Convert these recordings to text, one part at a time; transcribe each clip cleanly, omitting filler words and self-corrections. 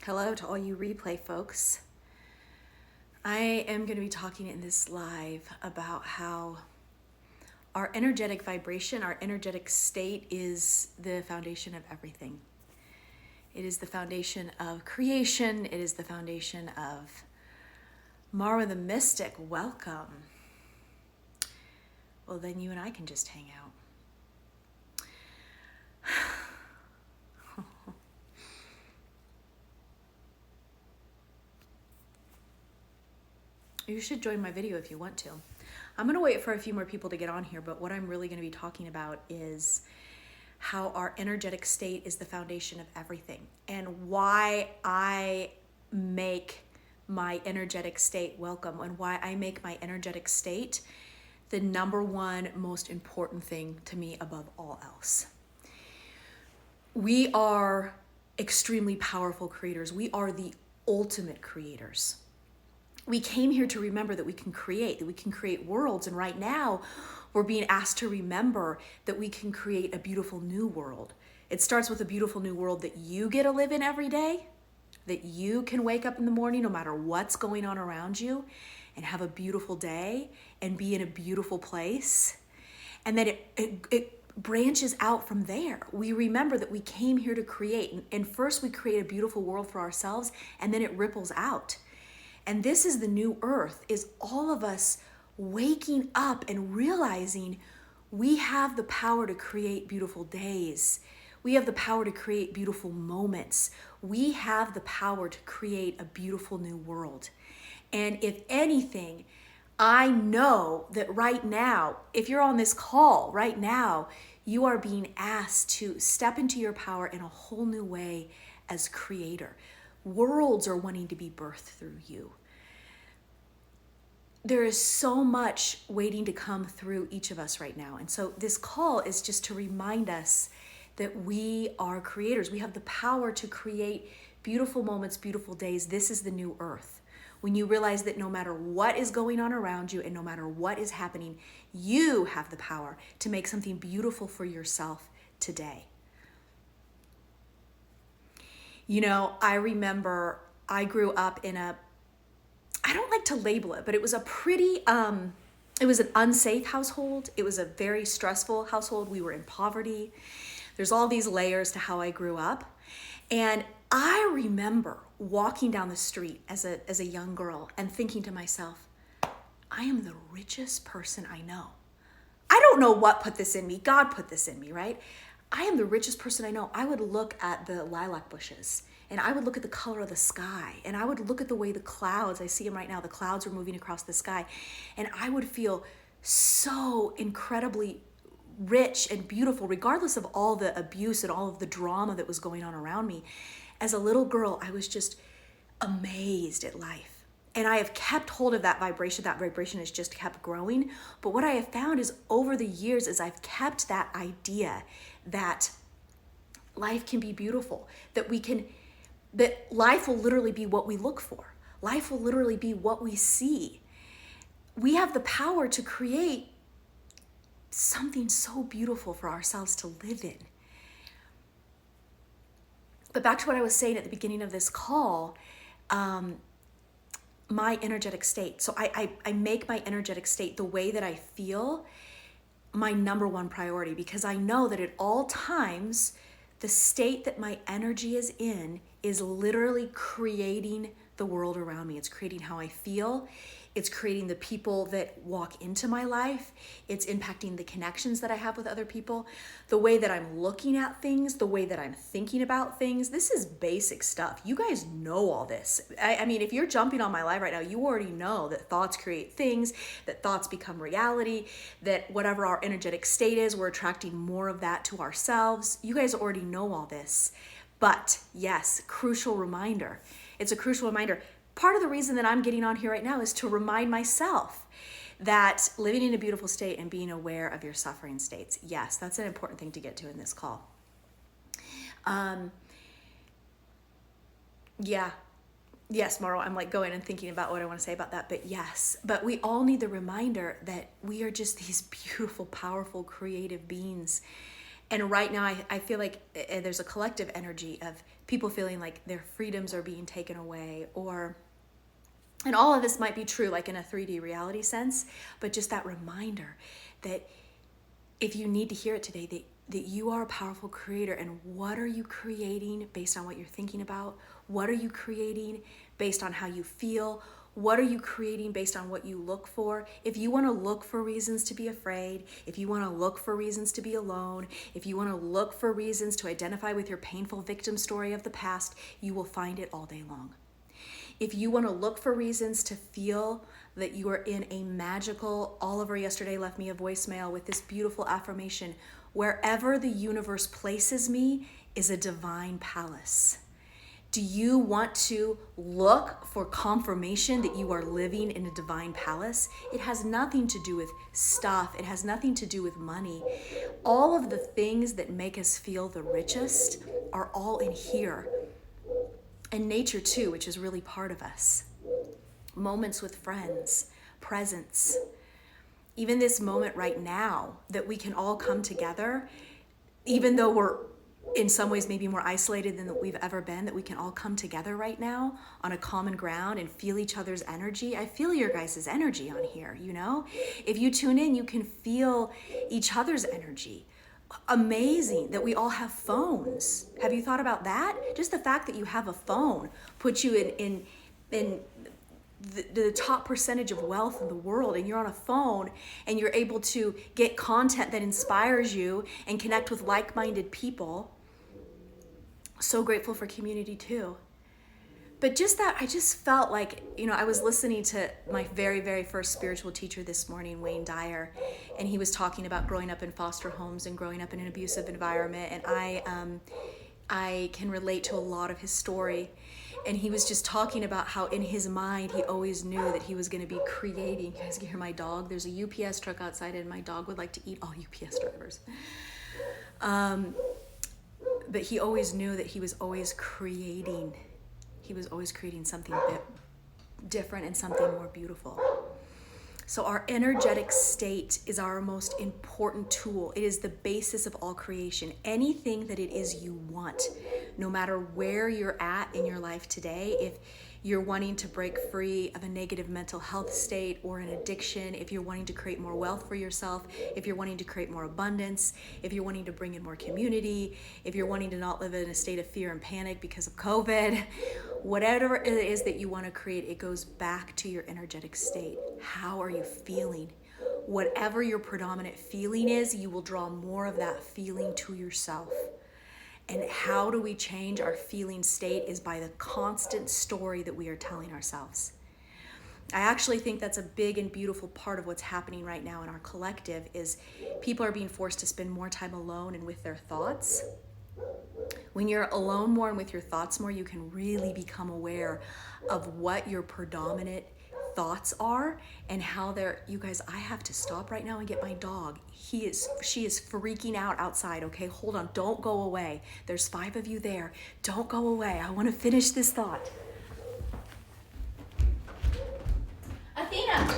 Hello to all you replay folks. I am going to be talking in this live about how our energetic vibration, our energetic state is the foundation of everything. It is the foundation of creation. It is the foundation of Mara the Mystic. Welcome. Well, then you and I can just hang out. You should join my video if you want to. I'm going to wait for a few more people to get on here, but what I'm really going to be talking about is how our energetic state is the foundation of everything and why I make my energetic state welcome and why I make my energetic state the number one most important thing to me above all else. We are extremely powerful creators. We are the ultimate creators. We came here to remember that we can create worlds. And right now we're being asked to remember that we can create a beautiful new world. It starts with a beautiful new world that you get to live in every day, that you can wake up in the morning no matter what's going on around you and have a beautiful day and be in a beautiful place. And then it branches out from there. We remember that we came here to create. And first we create a beautiful world for ourselves, and then it ripples out. And this is the new earth, is all of us waking up and realizing we have the power to create beautiful days. We have the power to create beautiful moments. We have the power to create a beautiful new world. And if anything, I know that right now, if you're on this call right now, you are being asked to step into your power in a whole new way as creator. Worlds are wanting to be birthed through you. There is so much waiting to come through each of us right now. And so this call is just to remind us that we are creators. We have the power to create beautiful moments, beautiful days. This is the new earth. When you realize that no matter what is going on around you and no matter what is happening, you have the power to make something beautiful for yourself today. You know, I remember I grew up in I don't like to label it, but it was a pretty, it was an unsafe household. It was a very stressful household. We were in poverty. There's all these layers to how I grew up. And I remember walking down the street as a young girl and thinking to myself, I am the richest person I know. I don't know what put this in me. God put this in me, right? I am the richest person I know. I would look at the lilac bushes and I would look at the color of the sky and I would look at the way the clouds, I see them right now, the clouds are moving across the sky, and I would feel so incredibly rich and beautiful, regardless of all the abuse and all of the drama that was going on around me. As a little girl, I was just amazed at life. And I have kept hold of that vibration. That vibration has just kept growing. But what I have found is over the years is I've kept that idea that life can be beautiful, that life will literally be what we look for. Life will literally be what we see. We have the power to create something so beautiful for ourselves to live in. But back to what I was saying at the beginning of this call, my energetic state. So I make my energetic state, the way that I feel, my number one priority, because I know that at all times, the state that my energy is in is literally creating the world around me. It's creating how I feel. It's creating the people that walk into my life. It's impacting the connections that I have with other people, the way that I'm looking at things, the way that I'm thinking about things. This is basic stuff. You guys know all this. I mean, if you're jumping on my live right now, you already know that thoughts create things, that thoughts become reality, that whatever our energetic state is, we're attracting more of that to ourselves. You guys already know all this. But yes, crucial reminder. It's a crucial reminder. Part of the reason that I'm getting on here right now is to remind myself that living in a beautiful state and being aware of your suffering states. Yes, that's an important thing to get to in this call. Yes, Maro, I'm like going and thinking about what I want to say about that, but yes, but we all need the reminder that we are just these beautiful, powerful, creative beings. And right now, I feel like there's a collective energy of people feeling like their freedoms are being taken away, and all of this might be true, like in a 3D reality sense, but just that reminder that if you need to hear it today, that you are a powerful creator. And what are you creating based on what you're thinking about? What are you creating based on how you feel? What are you creating based on what you look for? If you want to look for reasons to be afraid, if you want to look for reasons to be alone, if you want to look for reasons to identify with your painful victim story of the past, you will find it all day long. If you want to look for reasons to feel that you are in a magical, Oliver yesterday left me a voicemail with this beautiful affirmation, wherever the universe places me is a divine palace. Do you want to look for confirmation that you are living in a divine palace? It has nothing to do with stuff. It has nothing to do with money. All of the things that make us feel the richest are all in here. And nature too, which is really part of us. Moments with friends, presence. Even this moment right now that we can all come together, even though we're in some ways maybe more isolated than we've ever been, that we can all come together right now on a common ground and feel each other's energy. I feel your guys' energy on here, you know? If you tune in, you can feel each other's energy. Amazing that we all have phones. Have you thought about that? Just the fact that you have a phone puts you in the top percentage of wealth in the world, and you're on a phone and you're able to get content that inspires you and connect with like-minded people. So grateful for community too. But just that, I just felt like, you know, I was listening to my very, very first spiritual teacher this morning, Wayne Dyer, and he was talking about growing up in foster homes and growing up in an abusive environment. And I can relate to a lot of his story. And he was just talking about how in his mind, he always knew that he was going to be creating. You guys can hear my dog. There's a UPS truck outside, and my dog would like to eat all UPS drivers. But he always knew that he was always creating. He was always creating something different and something more beautiful. So our energetic state is our most important tool. It is the basis of all creation. Anything that it is you want, no matter where you're at in your life today, if you're wanting to break free of a negative mental health state or an addiction, if you're wanting to create more wealth for yourself, if you're wanting to create more abundance, if you're wanting to bring in more community, if you're wanting to not live in a state of fear and panic because of COVID, whatever it is that you want to create, it goes back to your energetic state. How are you feeling? Whatever your predominant feeling is, you will draw more of that feeling to yourself. And how do we change our feeling state is by the constant story that we are telling ourselves. I actually think that's a big and beautiful part of what's happening right now in our collective is people are being forced to spend more time alone and with their thoughts. When you're alone more and with your thoughts more, you can really become aware of what your predominant thoughts are and how they're, you guys, I have to stop right now and get my dog. She is freaking out outside. Okay, hold on, don't go away. There's 5 of you there. Don't go away. I want to finish this thought. Athena.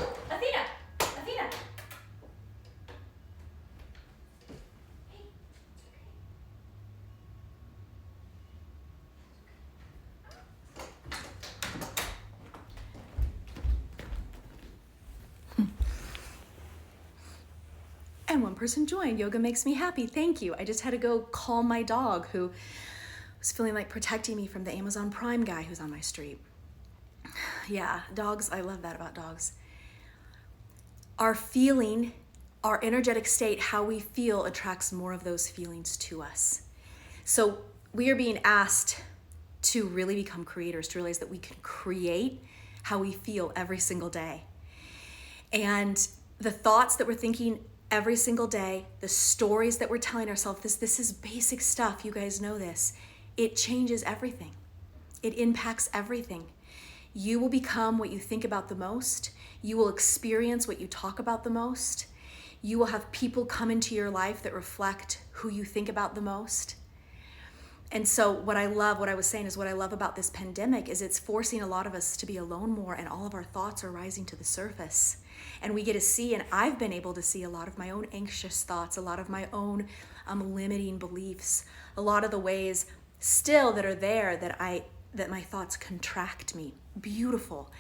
And one person joined. Yoga makes me happy. Thank you. I just had to go calm my dog who was feeling like protecting me from the Amazon Prime guy who's on my street. Yeah, dogs, I love that about dogs. Our feeling, our energetic state, how we feel attracts more of those feelings to us. So we are being asked to really become creators, to realize that we can create how we feel every single day. And the thoughts that we're thinking every single day, the stories that we're telling ourselves, this is basic stuff, you guys know this. It changes everything. It impacts everything. You will become what you think about the most. You will experience what you talk about the most. You will have people come into your life that reflect who you think about the most. And so what I love about this pandemic is it's forcing a lot of us to be alone more, and all of our thoughts are rising to the surface. And we get to see, and I've been able to see a lot of my own anxious thoughts, a lot of my own limiting beliefs, a lot of the ways still that are there that my thoughts contract me. Beautiful.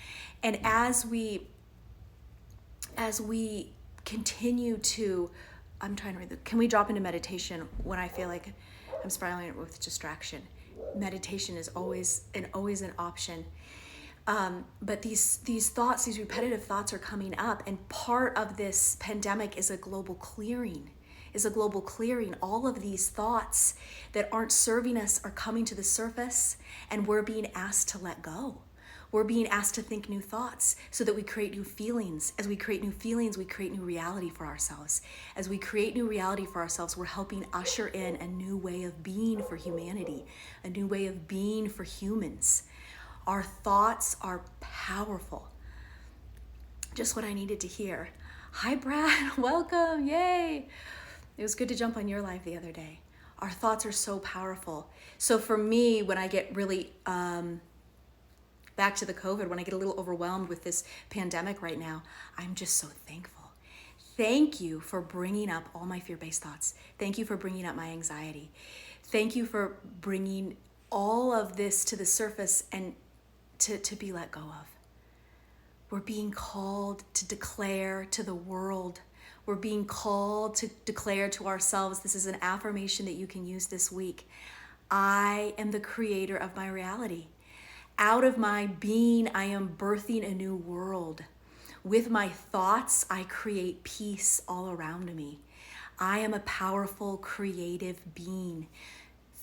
And as we continue to, I'm trying to read can we drop into meditation when I feel like I'm spiraling with distraction? Meditation is always an option. But these thoughts, these repetitive thoughts are coming up, and part of this pandemic is a global clearing. All of these thoughts that aren't serving us are coming to the surface, and we're being asked to let go. We're being asked to think new thoughts so that we create new feelings. As we create new feelings, we create new reality for ourselves. As we create new reality for ourselves, we're helping usher in a new way of being for humanity, a new way of being for humans. Our thoughts are powerful. Just what I needed to hear. Hi, Brad. Welcome. Yay. It was good to jump on your live the other day. Our thoughts are so powerful. So for me, when I get really, back to the COVID, when I get a little overwhelmed with this pandemic right now, I'm just so thankful. Thank you for bringing up all my fear-based thoughts. Thank you for bringing up my anxiety. Thank you for bringing all of this to the surface and to be let go of. We're being called to declare to the world. We're being called to declare to ourselves. This is an affirmation that you can use this week. I am the creator of my reality. Out of my being, I am birthing a new world. With my thoughts, I create peace all around me. I am a powerful, creative being.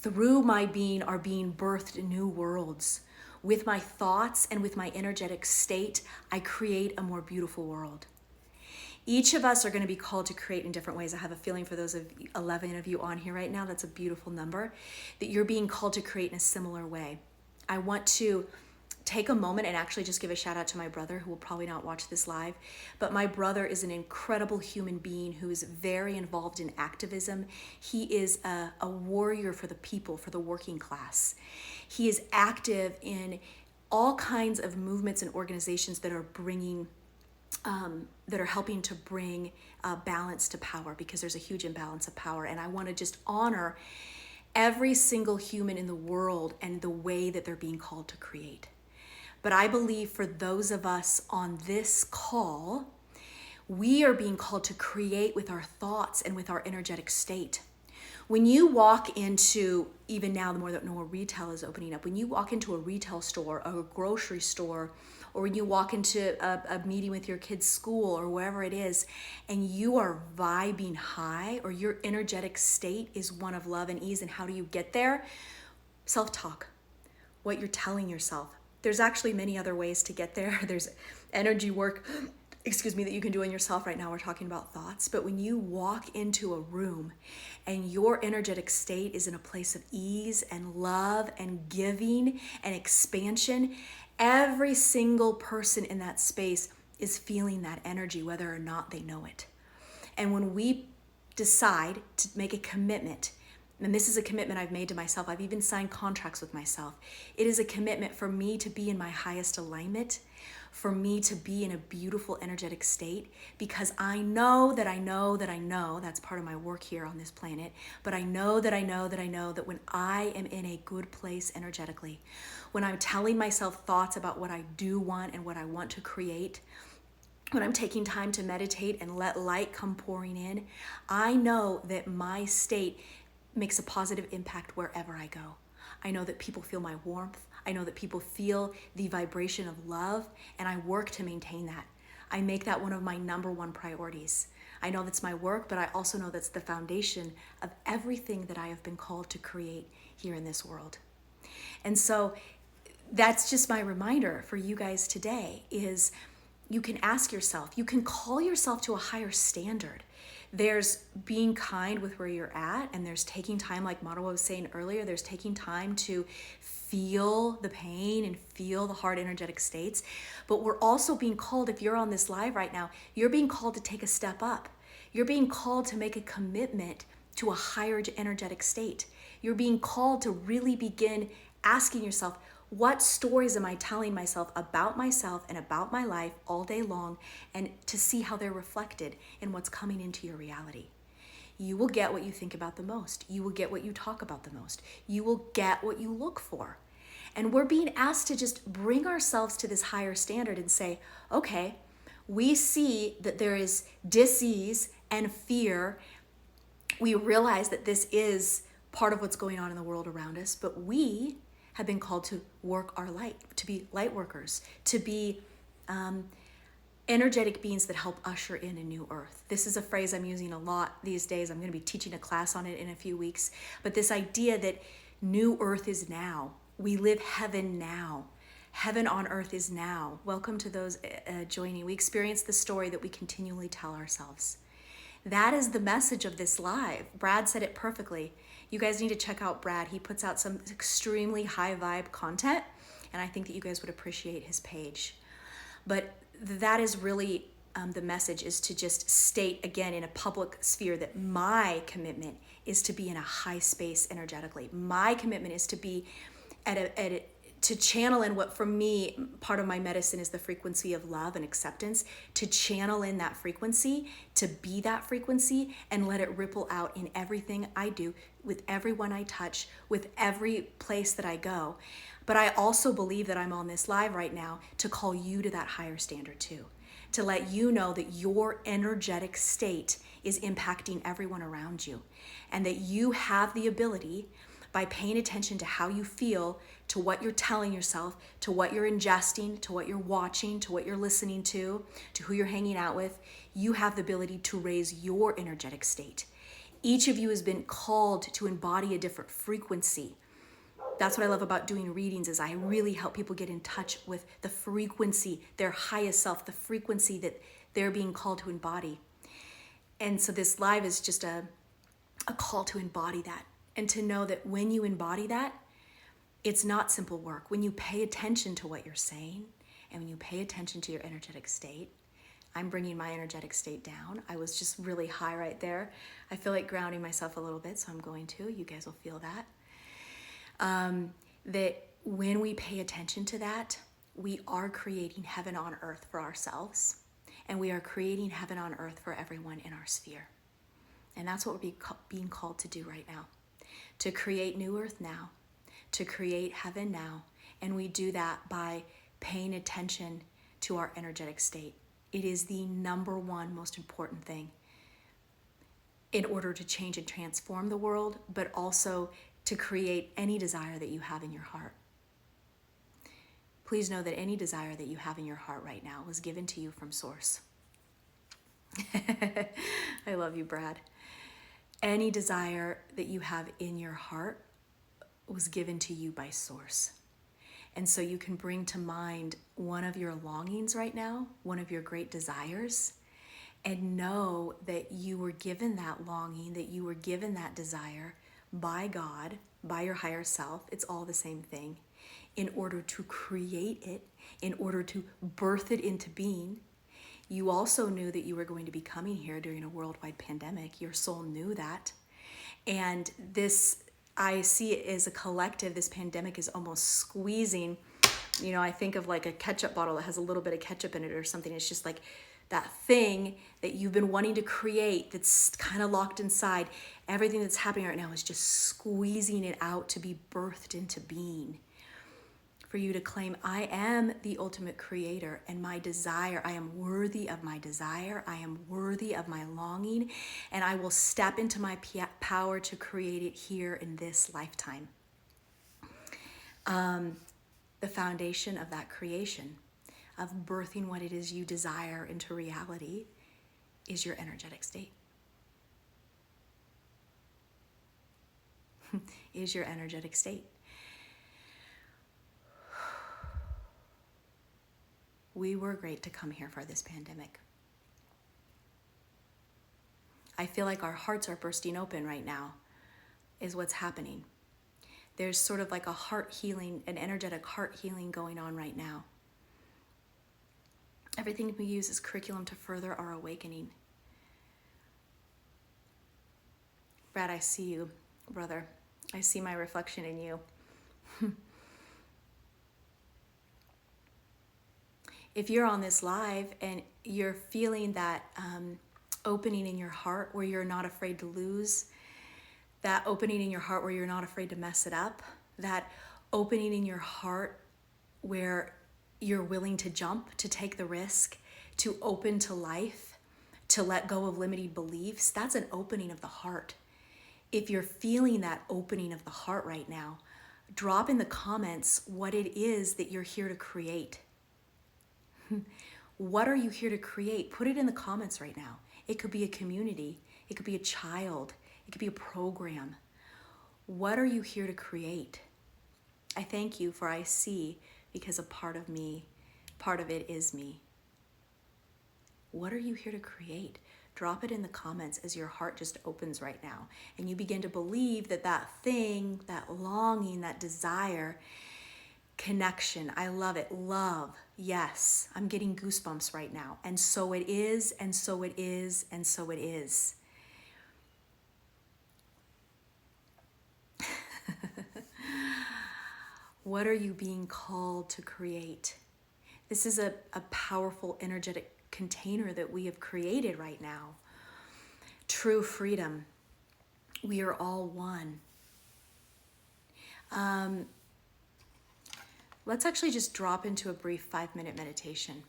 Through my being are being birthed new worlds. With my thoughts and with my energetic state, I create a more beautiful world. Each of us are going to be called to create in different ways. I have a feeling for those 11 of you on here right now, that's a beautiful number, that you're being called to create in a similar way. I want to take a moment and actually just give a shout out to my brother, who will probably not watch this live, but my brother is an incredible human being who is very involved in activism. He is a warrior for the people, for the working class. He is active in all kinds of movements and organizations that are helping to bring balance to power, because there's a huge imbalance of power. And I want to just honor every single human in the world and the way that they're being called to create. But I believe for those of us on this call, we are being called to create with our thoughts and with our energetic state. When you walk into, even now the more that more retail is opening up, when you walk into a retail store, a grocery store, or when you walk into a meeting with your kid's school or wherever it is, and you are vibing high, or your energetic state is one of love and ease, and how do you get there? Self-talk, what you're telling yourself. There's actually many other ways to get there. There's energy work, that you can do on yourself. Right now we're talking about thoughts, but when you walk into a room and your energetic state is in a place of ease and love and giving and expansion, every single person in that space is feeling that energy, whether or not they know it. And when we decide to make a commitment, and this is a commitment I've made to myself, I've even signed contracts with myself. It is a commitment for me to be in my highest alignment, for me to be in a beautiful energetic state, because I know that I know that I know, that's part of my work here on this planet, but I know that I know that I know that when I am in a good place energetically, when I'm telling myself thoughts about what I do want and what I want to create, when I'm taking time to meditate and let light come pouring in, I know that my state makes a positive impact wherever I go. I know that people feel my warmth. I know that people feel the vibration of love, and I work to maintain that. I make that one of my number one priorities. I know that's my work, but I also know that's the foundation of everything that I have been called to create here in this world. And so that's just my reminder for you guys today, is you can ask yourself, you can call yourself to a higher standard. There's being kind with where you're at, and there's taking time, like Mara was saying earlier, there's taking time to feel the pain and feel the hard energetic states. But we're also being called, if you're on this live right now, you're being called to take a step up. You're being called to make a commitment to a higher energetic state. You're being called to really begin asking yourself, what stories am I telling myself and about my life all day long, and to see how they're reflected in what's coming into your reality. You will get what you think about the most. You will get what you talk about the most. You will get what you look for. And we're being asked to just bring ourselves to this higher standard and say, okay, we see that there is dis-ease and fear. We realize that this is part of what's going on in the world around us, but we have been called to work our light, to be light workers, to be energetic beings that help usher in a new earth. This is a phrase I'm using a lot these days. I'm going to be teaching a class on it in a few weeks. But this idea that new earth is now. We live heaven now. Heaven on earth is now. Welcome to those joining. We experience the story that we continually tell ourselves. That is the message of this live. Brad said it perfectly. You guys need to check out Brad. He puts out some extremely high vibe content, and I think that you guys would appreciate his page. But that is really the message, is to just state again in a public sphere that my commitment is to be in a high space energetically. My commitment is to be to channel in what, for me, part of my medicine is the frequency of love and acceptance, to channel in that frequency, to be that frequency, and let it ripple out in everything I do, with everyone I touch, with every place that I go. But I also believe that I'm on this live right now to call you to that higher standard too, to let you know that your energetic state is impacting everyone around you, and that you have the ability, by paying attention to how you feel, to what you're telling yourself, to what you're ingesting, to what you're watching, to what you're listening to who you're hanging out with, you have the ability to raise your energetic state. Each of you has been called to embody a different frequency. That's what I love about doing readings, is I really help people get in touch with the frequency, their highest self, the frequency that they're being called to embody. And so this live is just a call to embody that. And to know that when you embody that, it's not simple work. When you pay attention to what you're saying, and when you pay attention to your energetic state, I'm bringing my energetic state down. I was just really high right there. I feel like grounding myself a little bit, so I'm going to. You guys will feel that. That when we pay attention to that, we are creating heaven on earth for ourselves, and we are creating heaven on earth for everyone in our sphere. And that's what we're being called to do right now. To create new earth now, to create heaven now. And we do that by paying attention to our energetic state. It is the number one most important thing in order to change and transform the world, but also to create any desire that you have in your heart. Please know that any desire that you have in your heart right now was given to you from Source. I love you, Brad. Any desire that you have in your heart was given to you by Source. And so you can bring to mind one of your longings right now, one of your great desires, and know that you were given that longing, that you were given that desire by God, by your higher self. It's all the same thing. In order to create it, in order to birth it into being. You also knew that you were going to be coming here during a worldwide pandemic. Your soul knew that. And this, I see it as a collective. This pandemic is almost squeezing. You know, I think of like a ketchup bottle that has a little bit of ketchup in it or something. It's just like that thing that you've been wanting to create that's kind of locked inside. Everything that's happening right now is just squeezing it out to be birthed into being. For you to claim, I am the ultimate creator, and my desire, I am worthy of my desire, I am worthy of my longing, and I will step into my power to create it here in this lifetime. The foundation of that creation, of birthing what it is you desire into reality, is your energetic state. Is your energetic state. We were great to come here for this pandemic. I feel like our hearts are bursting open right now, is what's happening. There's sort of like a heart healing, an energetic heart healing going on right now. Everything we use as curriculum to further our awakening. Brad, I see you, brother. I see my reflection in you. If you're on this live and you're feeling that opening in your heart where you're not afraid to lose, that opening in your heart where you're not afraid to mess it up, that opening in your heart where you're willing to jump, to take the risk, to open to life, to let go of limiting beliefs. That's an opening of the heart. If you're feeling that opening of the heart right now, drop in the comments what it is that you're here to create. What are you here to create? Put it in the comments right now. It could be a community. It could be a child. It could be a program. What are you here to create? I thank you for I see, because a part of me, part of it is me. What are you here to create? Drop it in the comments as your heart just opens right now. And you begin to believe that that thing, that longing, that desire, connection, I love it. Love, yes. I'm getting goosebumps right now. And so it is, and so it is, and so it is. What are you being called to create? This is a powerful energetic container that we have created right now. True freedom. We are all one. Let's actually just drop into a brief 5-minute meditation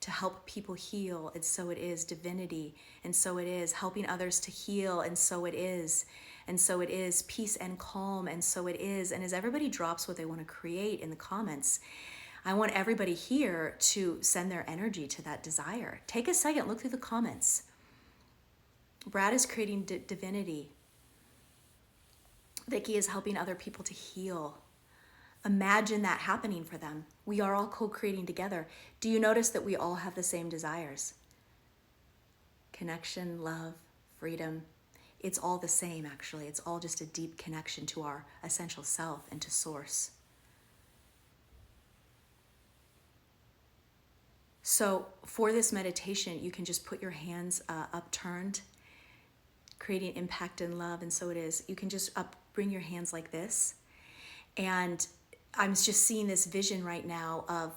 to help people heal, and so it is. Divinity, and so it is. Helping others to heal, and so it is. And so it is. Peace and calm, and so it is. And as everybody drops what they want to create in the comments, I want everybody here to send their energy to that desire. Take a second, look through the comments. Brad is creating divinity. Vicky is helping other people to heal. Imagine that happening for them. We are all co-creating together. Do you notice that we all have the same desires? Connection, love, freedom. It's all the same, actually. It's all just a deep connection to our essential self and to source. So for this meditation, you can just put your hands upturned, creating impact and love, and so it is. You can just bring your hands like this. And I'm just seeing this vision right now of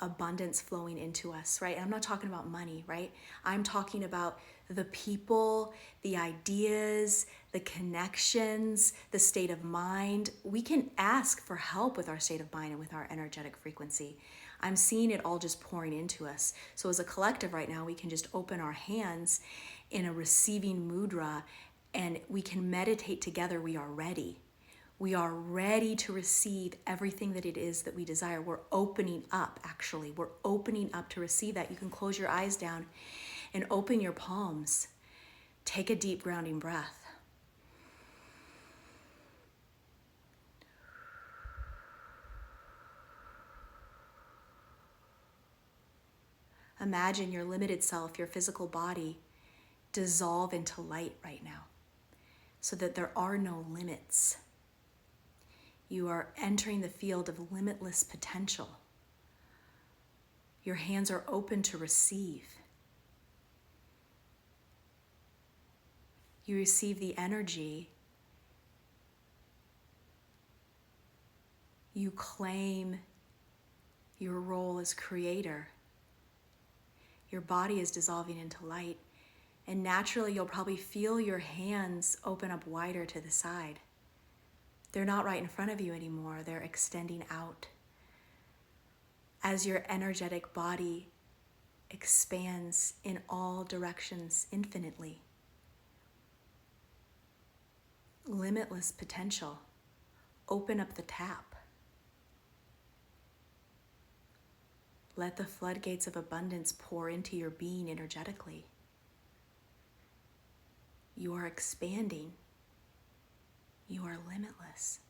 abundance flowing into us, right? And I'm not talking about money, right? I'm talking about the people, the ideas, the connections, the state of mind. We can ask for help with our state of mind and with our energetic frequency. I'm seeing it all just pouring into us. So as a collective right now, we can just open our hands in a receiving mudra, and we can meditate together. We are ready. We are ready to receive everything that it is that we desire. We're opening up, actually. We're opening up to receive that. You can close your eyes down and open your palms. Take a deep grounding breath. Imagine your limited self, your physical body, dissolve into light right now so that there are no limits. You are entering the field of limitless potential. Your hands are open to receive. You receive the energy. You claim your role as creator. Your body is dissolving into light, and naturally you'll probably feel your hands open up wider to the side. They're not right in front of you anymore. They're extending out. As your energetic body expands in all directions infinitely. Limitless potential. Open up the tap. Let the floodgates of abundance pour into your being energetically. You are expanding. You are limitless.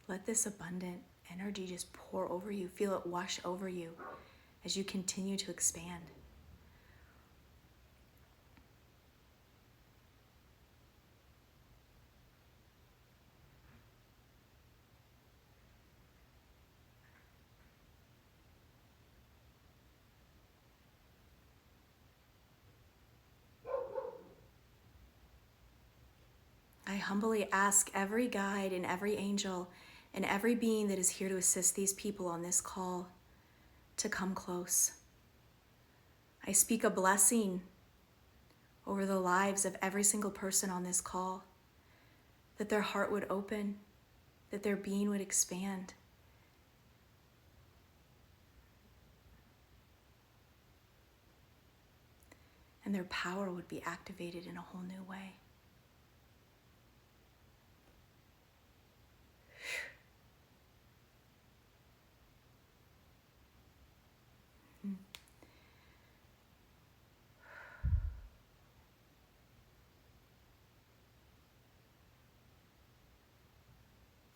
Let this abundant energy just pour over you. Feel it wash over you as you continue to expand. I humbly ask every guide and every angel and every being that is here to assist these people on this call to come close. I speak a blessing over the lives of every single person on this call, that their heart would open, that their being would expand. And their power would be activated in a whole new way.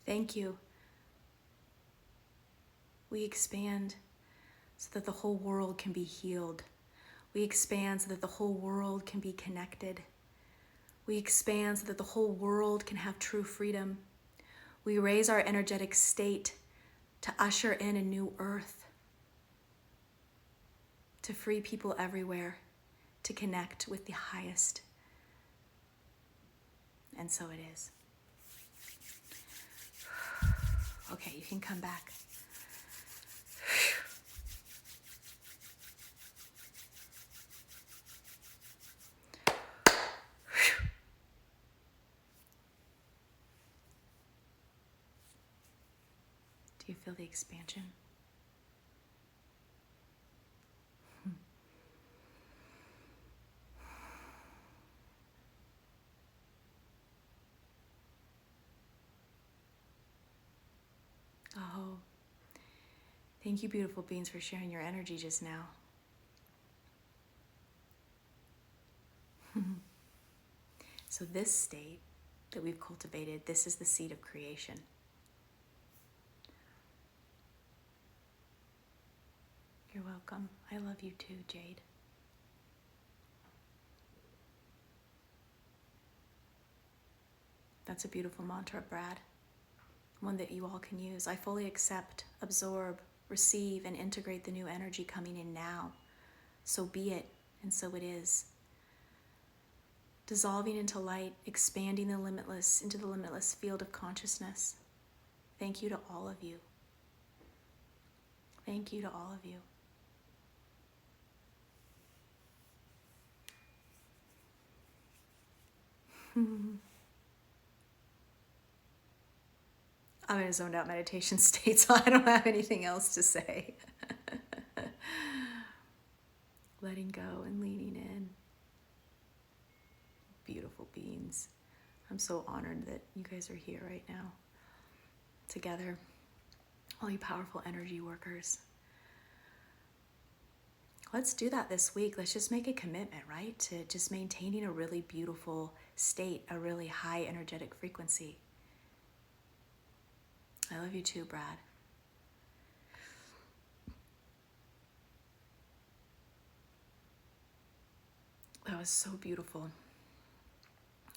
Thank you. We expand so that the whole world can be healed. We expand so that the whole world can be connected. We expand so that the whole world can have true freedom. We raise our energetic state to usher in a new earth, to free people everywhere, to connect with the highest. And so it is. Okay, you can come back. Do you feel the expansion? Oh, thank you, beautiful beings, for sharing your energy just now. So this state that we've cultivated, this is the seed of creation. You're welcome. I love you too, Jade. That's a beautiful mantra, Brad. One that you all can use. I fully accept, absorb, receive, and integrate the new energy coming in now. So be it, and so it is. Dissolving into light, expanding the limitless into the limitless field of consciousness. Thank you to all of you. Thank you to all of you. I'm in a zoned out meditation state, so I don't have anything else to say. Letting go and leaning in. Beautiful beings. I'm so honored that you guys are here right now, together. All you powerful energy workers. Let's do that this week. Let's just make a commitment, right? To just maintaining a really beautiful state, a really high energetic frequency. I love you too, Brad. That was so beautiful.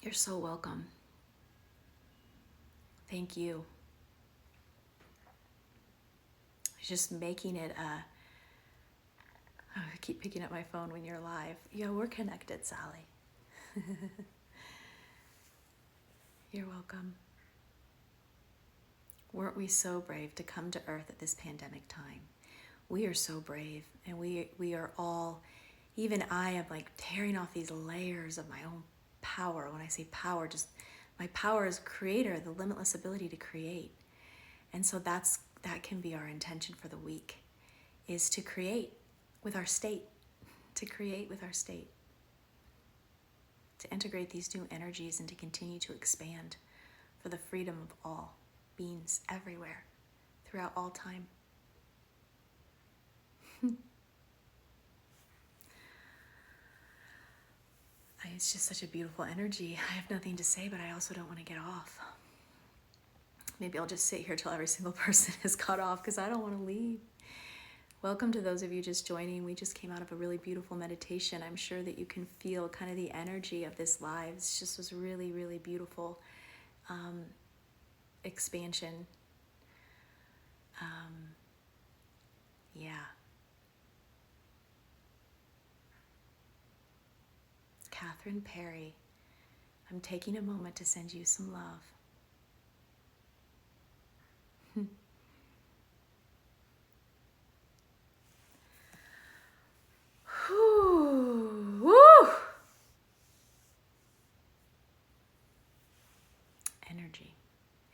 You're so welcome. Thank you. Just making it I keep picking up my phone when you're live. Yeah, we're connected, Sally. You're welcome. Weren't we so brave to come to Earth at this pandemic time? We are so brave, and we are all, even I am like tearing off these layers of my own power. When I say power, just my power as creator, the limitless ability to create. And so that can be our intention for the week, is to create with our state, to create with our state, to integrate these new energies and to continue to expand for the freedom of all beings everywhere, throughout all time. It's just such a beautiful energy. I have nothing to say, but I also don't want to get off. Maybe I'll just sit here till every single person is cut off, because I don't want to leave. Welcome to those of you just joining. We just came out of a really beautiful meditation. I'm sure that you can feel kind of the energy of this live. It just was really, really beautiful expansion. Yeah. Catherine Perry, I'm taking a moment to send you some love. energy.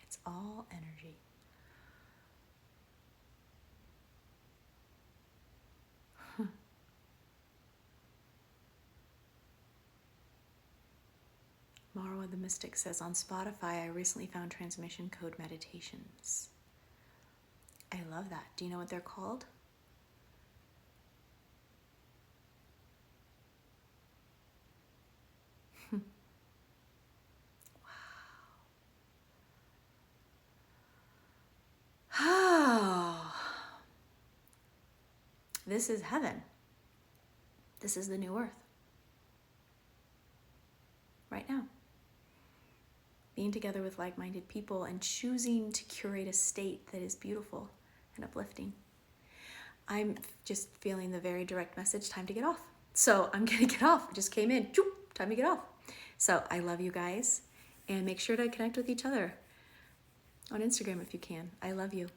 It's all energy. Marwa the Mystic says, on Spotify, I recently found transmission code meditations. I love that. Do you know what they're called? Oh, this is heaven. This is the new earth. Right now. Being together with like-minded people and choosing to curate a state that is beautiful and uplifting. I'm just feeling the very direct message, time to get off. So I'm gonna get off. I just came in, time to get off. So I love you guys, and make sure to connect with each other on Instagram if you can. I love you.